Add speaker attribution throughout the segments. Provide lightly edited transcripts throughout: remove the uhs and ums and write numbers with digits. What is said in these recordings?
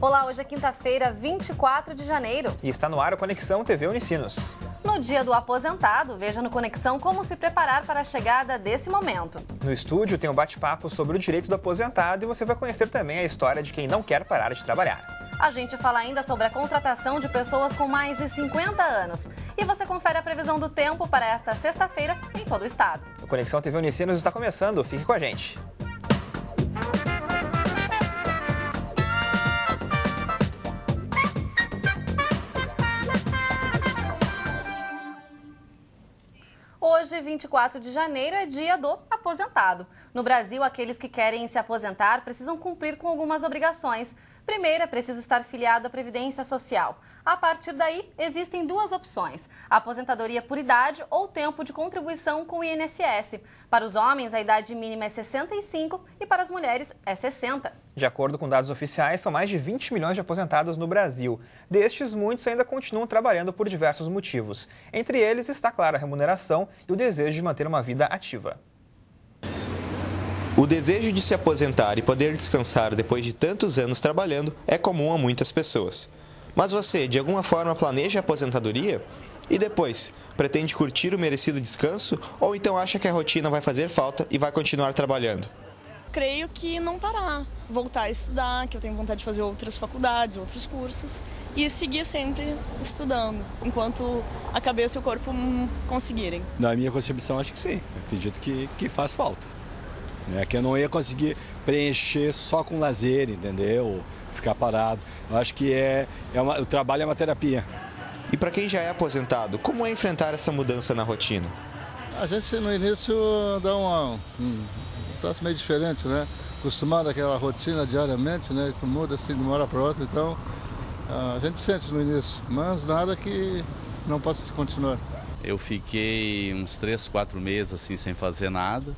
Speaker 1: Olá, hoje é quinta-feira, 24 de janeiro.
Speaker 2: E está no ar a Conexão TV Unicinos.
Speaker 1: No dia do aposentado, veja no Conexão como se preparar para a chegada desse momento.
Speaker 2: No estúdio tem um bate-papo sobre o direito do aposentado e você vai conhecer também a história de quem não quer parar de trabalhar.
Speaker 1: A gente fala ainda sobre a contratação de pessoas com mais de 50 anos. E você confere a previsão do tempo para esta sexta-feira em todo o estado.
Speaker 2: O Conexão TV Unicinos está começando, fique com a gente.
Speaker 1: Hoje, 24 de janeiro, é dia do aposentado. No Brasil, aqueles que querem se aposentar precisam cumprir com algumas obrigações. Primeiro, é preciso estar filiado à Previdência Social. A partir daí, existem duas opções: a aposentadoria por idade ou tempo de contribuição com o INSS. Para os homens, a idade mínima é 65 e para as mulheres é 60.
Speaker 2: De acordo com dados oficiais, são mais de 20 milhões de aposentados no Brasil. Destes, muitos ainda continuam trabalhando por diversos motivos. Entre eles está, claro, a remuneração e o desejo de manter uma vida ativa.
Speaker 3: O desejo de se aposentar e poder descansar depois de tantos anos trabalhando é comum a muitas pessoas. Mas você, de alguma forma, planeja a aposentadoria? E depois, pretende curtir o merecido descanso ou então acha que a rotina vai fazer falta e vai continuar trabalhando?
Speaker 4: Creio que não parar, voltar a estudar, que eu tenho vontade de fazer outras faculdades, outros cursos e seguir sempre estudando, enquanto a cabeça e o corpo conseguirem.
Speaker 5: Na minha concepção, acho que sim. Acredito que faz falta. Que eu não ia conseguir preencher só com lazer, entendeu? Ficar parado. Eu acho que o trabalho é uma terapia.
Speaker 3: E para quem já é aposentado, como é enfrentar essa mudança na rotina?
Speaker 6: A gente no início dá um troço meio diferente, né? Acostumado àquela rotina diariamente, né? Tu muda assim de uma hora para outra, então a gente sente no início, mas nada que não possa continuar.
Speaker 7: Eu fiquei uns 3, 4 meses assim sem fazer nada.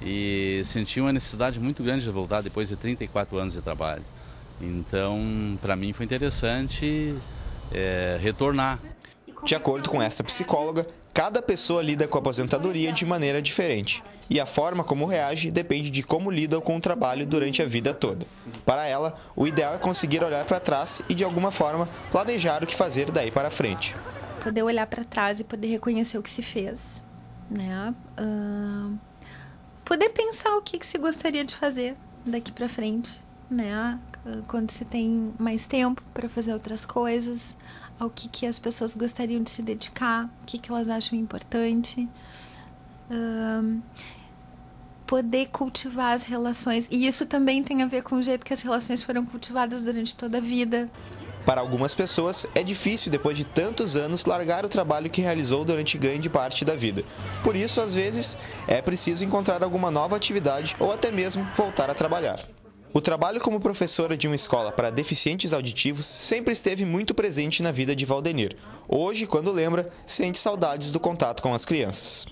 Speaker 7: E senti uma necessidade muito grande de voltar depois de 34 anos de trabalho. Então, para mim foi interessante retornar.
Speaker 3: De acordo com esta psicóloga, cada pessoa lida com a aposentadoria de maneira diferente. E a forma como reage depende de como lidam com o trabalho durante a vida toda. Para ela, o ideal é conseguir olhar para trás e, de alguma forma, planejar o que fazer daí para frente.
Speaker 8: Poder olhar para trás e poder reconhecer o que se fez, né? Poder pensar o que se gostaria de fazer daqui para frente, né? Quando se tem mais tempo para fazer outras coisas, ao que as pessoas gostariam de se dedicar, o que elas acham importante. Poder cultivar as relações. E isso também tem a ver com o jeito que as relações foram cultivadas durante toda a vida.
Speaker 3: Para algumas pessoas, é difícil, depois de tantos anos, largar o trabalho que realizou durante grande parte da vida. Por isso, às vezes, é preciso encontrar alguma nova atividade ou até mesmo voltar a trabalhar. O trabalho como professora de uma escola para deficientes auditivos sempre esteve muito presente na vida de Valdenir. Hoje, quando lembra, sente saudades do contato com as crianças.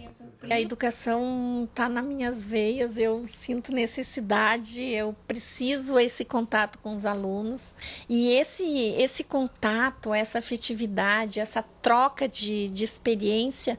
Speaker 9: A educação está nas minhas veias, eu sinto necessidade, eu preciso esse contato com os alunos. E esse contato, essa afetividade, essa troca de experiência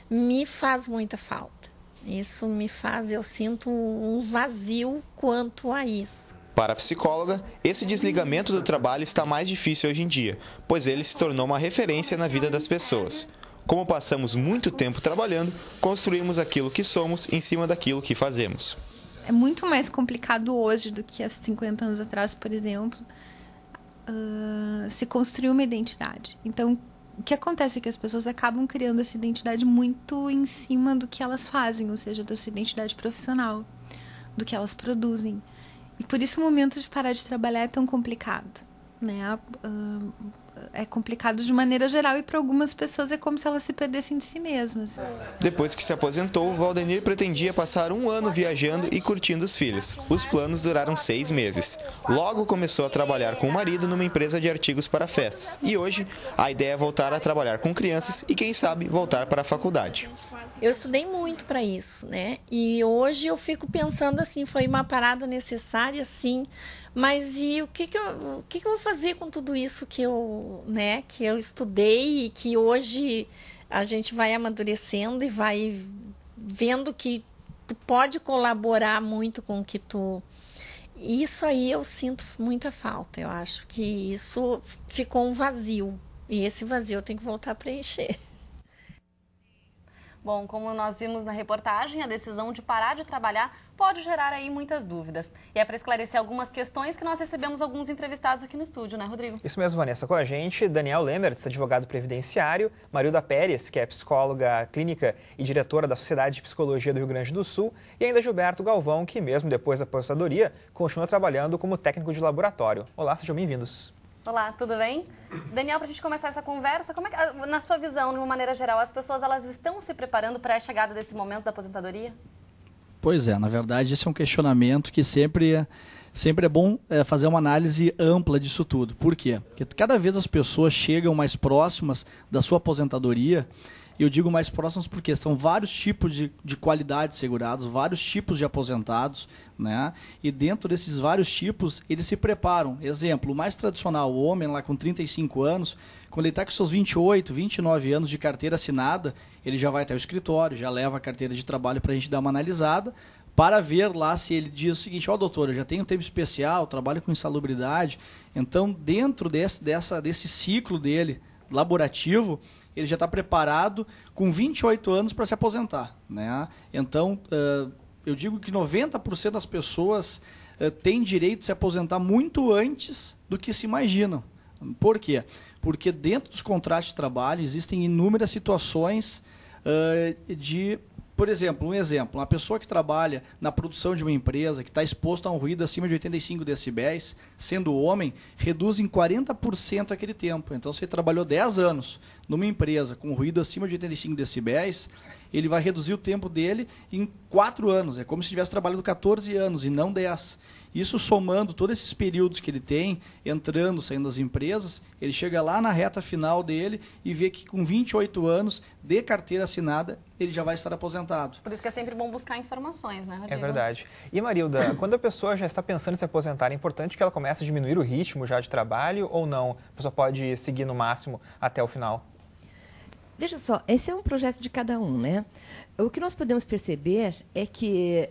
Speaker 9: me faz muita falta. Isso me faz, eu sinto um vazio quanto a isso.
Speaker 3: Para a psicóloga, esse desligamento do trabalho está mais difícil hoje em dia, pois ele se tornou uma referência na vida das pessoas. Como passamos muito tempo trabalhando, construímos aquilo que somos em cima daquilo que fazemos.
Speaker 8: É muito mais complicado hoje do que há 50 anos atrás, por exemplo, se construir uma identidade. Então, o que acontece é que as pessoas acabam criando essa identidade muito em cima do que elas fazem, ou seja, da sua identidade profissional, do que elas produzem. E por isso o momento de parar de trabalhar é tão complicado, né? É complicado de maneira geral e para algumas pessoas é como se elas se perdessem de si mesmas.
Speaker 3: Depois que se aposentou, Valdenir pretendia passar 1 ano viajando e curtindo os filhos. Os planos duraram 6 meses. Logo começou a trabalhar com o marido numa empresa de artigos para festas. E hoje, a ideia é voltar a trabalhar com crianças e, quem sabe, voltar para a faculdade.
Speaker 9: Eu estudei muito para isso, né? E hoje eu fico pensando assim, foi uma parada necessária, sim. Mas e o que eu vou fazer com tudo isso que eu estudei e que hoje a gente vai amadurecendo e vai vendo que tu pode colaborar muito com o que tu Isso aí eu sinto muita falta. Eu acho que isso ficou um vazio. E esse vazio eu tenho que voltar a preencher.
Speaker 1: Bom, como nós vimos na reportagem, a decisão de parar de trabalhar pode gerar aí muitas dúvidas. E é para esclarecer algumas questões que nós recebemos alguns entrevistados aqui no estúdio, né, Rodrigo?
Speaker 2: Isso mesmo, Vanessa. Com a gente, Daniel Lemertz, advogado previdenciário, Marilda Pérez, que é psicóloga clínica e diretora da Sociedade de Psicologia do Rio Grande do Sul, e ainda Gilberto Galvão, que mesmo depois da aposentadoria, continua trabalhando como técnico de laboratório. Olá, sejam bem-vindos.
Speaker 1: Olá, tudo bem? Daniel, para a gente começar essa conversa, como é que, na sua visão, de uma maneira geral, as pessoas elas estão se preparando para a chegada desse momento da aposentadoria?
Speaker 10: Pois é, na verdade, esse é um questionamento que sempre é bom fazer uma análise ampla disso tudo. Por quê? Porque cada vez as pessoas chegam mais próximas da sua aposentadoria. E eu digo mais próximos porque são vários tipos de qualidades segurados, vários tipos de aposentados, né? E dentro desses vários tipos, eles se preparam. Exemplo, o mais tradicional, o homem lá com 35 anos, quando ele está com seus 28, 29 anos de carteira assinada, ele já vai até o escritório, já leva a carteira de trabalho para a gente dar uma analisada, para ver lá se ele diz o seguinte: ó, doutor, eu já tenho um tempo especial, trabalho com insalubridade. Então, dentro desse ciclo dele, laborativo, ele já está preparado com 28 anos para se aposentar, né? Então, eu digo que 90% das pessoas têm direito de se aposentar muito antes do que se imaginam. Por quê? Porque dentro dos contratos de trabalho existem inúmeras situações por exemplo, uma pessoa que trabalha na produção de uma empresa, que está exposto a um ruído acima de 85 decibéis, sendo homem, reduz em 40% aquele tempo. Então, se ele trabalhou 10 anos numa empresa com ruído acima de 85 decibéis, ele vai reduzir o tempo dele em 4 anos. É como se estivesse trabalhando 14 anos e não 10. Isso somando todos esses períodos que ele tem, entrando, saindo das empresas, ele chega lá na reta final dele e vê que com 28 anos de carteira assinada, ele já vai estar aposentado.
Speaker 1: Por isso que é sempre bom buscar informações, né, Rodrigo?
Speaker 2: É verdade. E, Marilda, quando a pessoa já está pensando em se aposentar, é importante que ela comece a diminuir o ritmo já de trabalho ou não? A pessoa pode seguir no máximo até o final?
Speaker 11: Veja só, esse é um projeto de cada um, né? O que nós podemos perceber é que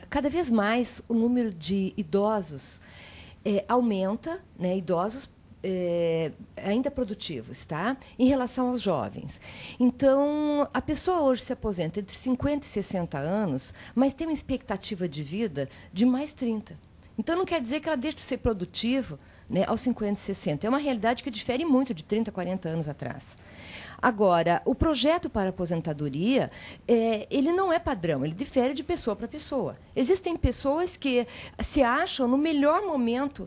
Speaker 11: cada vez mais o número de idosos aumenta, né? Idosos ainda produtivos, tá? Em relação aos jovens. Então, a pessoa hoje se aposenta entre 50 e 60 anos, mas tem uma expectativa de vida de mais 30. Então, não quer dizer que ela deixe de ser produtiva, né, aos 50 e 60. É uma realidade que difere muito de 30, 40 anos atrás. Agora, o projeto para aposentadoria, ele não é padrão, ele difere de pessoa para pessoa. Existem pessoas que se acham no melhor momento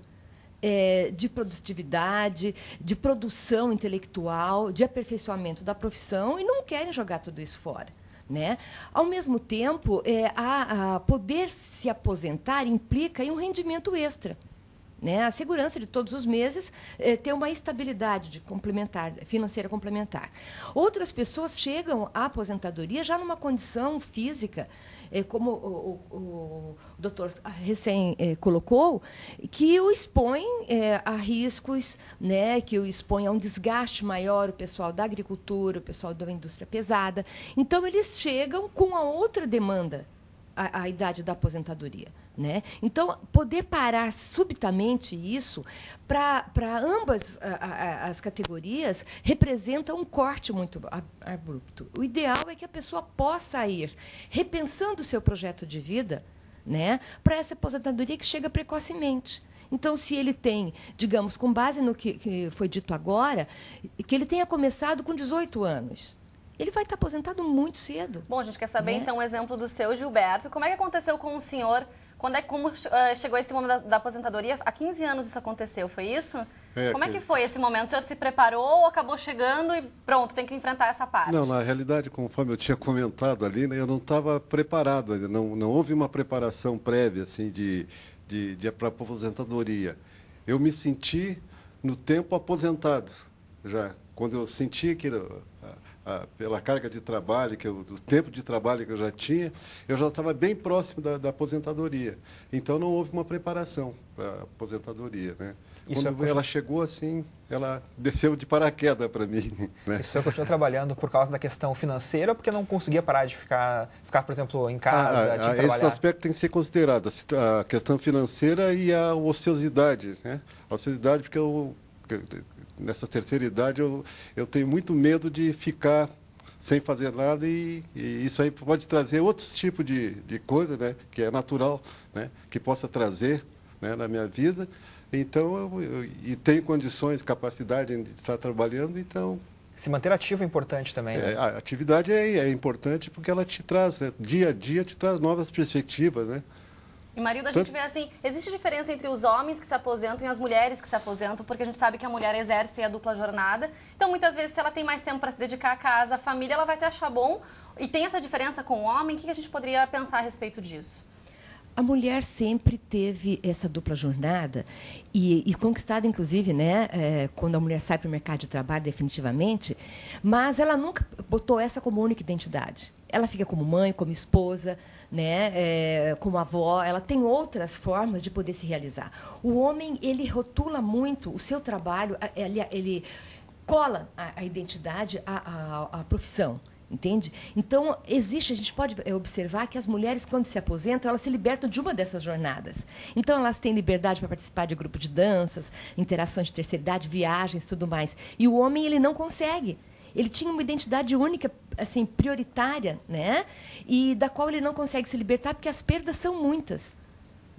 Speaker 11: de produtividade, de produção intelectual, de aperfeiçoamento da profissão e não querem jogar tudo isso fora, né? Ao mesmo tempo, poder se aposentar implica em um rendimento extra. Né, a segurança de todos os meses ter uma estabilidade financeira complementar. Outras pessoas chegam à aposentadoria já numa condição física, como o doutor recém colocou, que o expõe a riscos, né, que o expõe a um desgaste maior, o pessoal da agricultura, o pessoal da indústria pesada. Então, eles chegam com a outra demanda, a idade da aposentadoria. Né? Então, poder parar subitamente isso, para ambas as categorias, representa um corte muito abrupto. O ideal é que a pessoa possa ir repensando o seu projeto de vida, né, para essa aposentadoria que chega precocemente. Então, se ele tem, digamos, com base no que foi dito agora, que ele tenha começado com 18 anos, ele vai estar aposentado muito cedo.
Speaker 1: Bom, a gente quer saber,
Speaker 11: né?
Speaker 1: Então, um exemplo do seu Gilberto. Como é que aconteceu com o senhor? Como chegou esse momento da aposentadoria? Há 15 anos isso aconteceu, foi isso? Como é que foi esse momento? O senhor se preparou ou acabou chegando e pronto, tem que enfrentar essa parte?
Speaker 12: Não, na realidade, conforme eu tinha comentado ali, né, eu não estava preparado ainda. Não houve uma preparação prévia assim, para aposentadoria. Eu me senti no tempo aposentado já. Quando eu senti que pela carga de trabalho, o tempo de trabalho que eu já tinha, eu já estava bem próximo da aposentadoria. Então, não houve uma preparação para a aposentadoria, né? Quando ela chegou assim, ela desceu de paraquedas para mim. Né?
Speaker 2: E o senhor continuou trabalhando por causa da questão financeira ou porque não conseguia parar de ficar por exemplo, em casa, trabalhar?
Speaker 12: Esse aspecto tem que ser considerado, a questão financeira e a ociosidade. Né? A ociosidade, porque nessa terceira idade eu tenho muito medo de ficar sem fazer nada e isso aí pode trazer outros tipos de coisa, né? Que é natural, né? Que possa trazer, né? Na minha vida. Então, e tenho condições, capacidade de estar trabalhando, então...
Speaker 2: Se manter ativo é importante também, né?
Speaker 12: A atividade é importante porque ela te traz, né? Dia a dia te traz novas perspectivas, né?
Speaker 1: E, Marilda, a gente vê assim, existe diferença entre os homens que se aposentam e as mulheres que se aposentam, porque a gente sabe que a mulher exerce a dupla jornada. Então, muitas vezes, se ela tem mais tempo para se dedicar à casa, à família, ela vai até achar bom. E tem essa diferença com o homem, o que a gente poderia pensar a respeito disso?
Speaker 11: A mulher sempre teve essa dupla jornada e conquistada, inclusive, né, quando a mulher sai para o mercado de trabalho definitivamente, mas ela nunca botou essa como única identidade. Ela fica como mãe, como esposa, né, como avó, ela tem outras formas de poder se realizar. O homem, ele rotula muito o seu trabalho, ele cola a identidade à profissão. Entende? Então, a gente pode observar que as mulheres, quando se aposentam, elas se libertam de uma dessas jornadas. Então, elas têm liberdade para participar de grupo de danças, interações de terceira idade, viagens, tudo mais. E o homem, ele não consegue. Ele tinha uma identidade única, assim, prioritária, né? E da qual ele não consegue se libertar porque as perdas são muitas.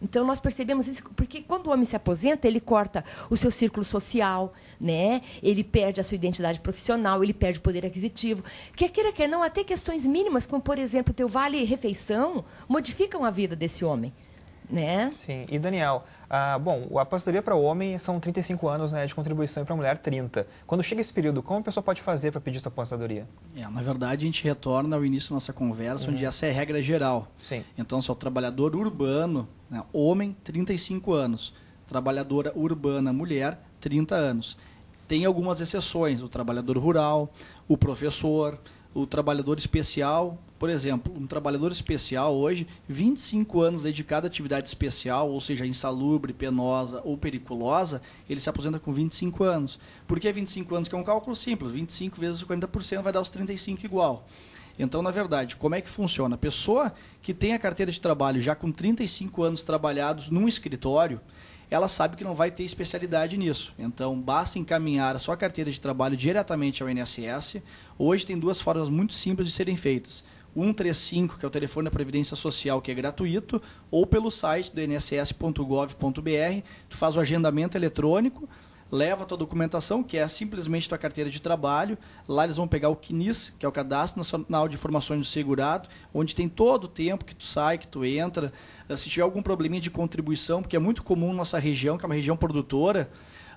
Speaker 11: Então, nós percebemos isso porque quando o homem se aposenta, ele corta o seu círculo social, né? Ele perde a sua identidade profissional, ele perde o poder aquisitivo. Quer queira, quer não, até questões mínimas, como, por exemplo, ter o vale-refeição, modificam a vida desse homem, né?
Speaker 2: Sim. E, Daniel, bom, a aposentadoria para o homem são 35 anos, né, de contribuição e para a mulher 30. Quando chega esse período, como a pessoa pode fazer para pedir sua aposentadoria?
Speaker 10: Na verdade, a gente retorna ao início da nossa conversa, onde essa é a regra geral.
Speaker 2: Sim.
Speaker 10: Então, se é o trabalhador urbano, né, homem, 35 anos. Trabalhadora urbana, mulher, 30 anos. Tem algumas exceções, o trabalhador rural, o professor, o trabalhador especial. Por exemplo, um trabalhador especial hoje, 25 anos dedicado à atividade especial, ou seja, insalubre, penosa ou periculosa, ele se aposenta com 25 anos. Por que 25 anos? Que é um cálculo simples, 25 vezes os 40% vai dar os 35 igual. Então, na verdade, como é que funciona? A pessoa que tem a carteira de trabalho já com 35 anos trabalhados num escritório, ela sabe que não vai ter especialidade nisso. Então, basta encaminhar a sua carteira de trabalho diretamente ao INSS. Hoje tem duas formas muito simples de serem feitas. 135, que é o telefone da Previdência Social, que é gratuito, ou pelo site do inss.gov.br, tu faz o agendamento eletrônico, leva a tua documentação, que é simplesmente tua carteira de trabalho. Lá eles vão pegar o CNIS, que é o Cadastro Nacional de Informações do Segurado, onde tem todo o tempo que tu sai, que tu entra. Se tiver algum probleminha de contribuição, porque é muito comum na nossa região, que é uma região produtora,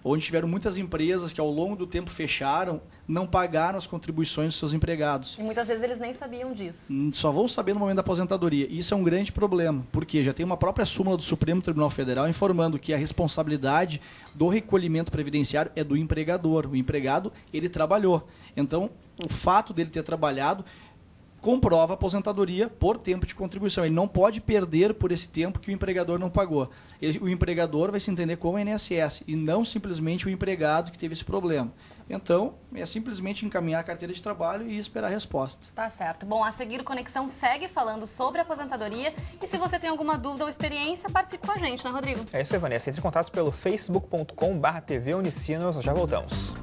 Speaker 10: onde tiveram muitas empresas que ao longo do tempo fecharam, não pagaram as contribuições dos seus empregados.
Speaker 1: E muitas vezes eles nem sabiam disso.
Speaker 10: Só vão saber no momento da aposentadoria. Isso é um grande problema, porque já tem uma própria súmula do Supremo Tribunal Federal informando que a responsabilidade do recolhimento previdenciário é do empregador. O empregado, ele trabalhou. Então, o fato dele ter trabalhado comprova a aposentadoria por tempo de contribuição. Ele não pode perder por esse tempo que o empregador não pagou. O empregador vai se entender como INSS e não simplesmente o empregado que teve esse problema. Então, é simplesmente encaminhar a carteira de trabalho e esperar a resposta.
Speaker 1: Tá certo. Bom, a seguir o Conexão segue falando sobre a aposentadoria e se você tem alguma dúvida ou experiência, participe com a gente, né, Rodrigo?
Speaker 2: É isso aí, Vanessa. Entre em contato pelo facebook.com/TV Unicinos. Já voltamos.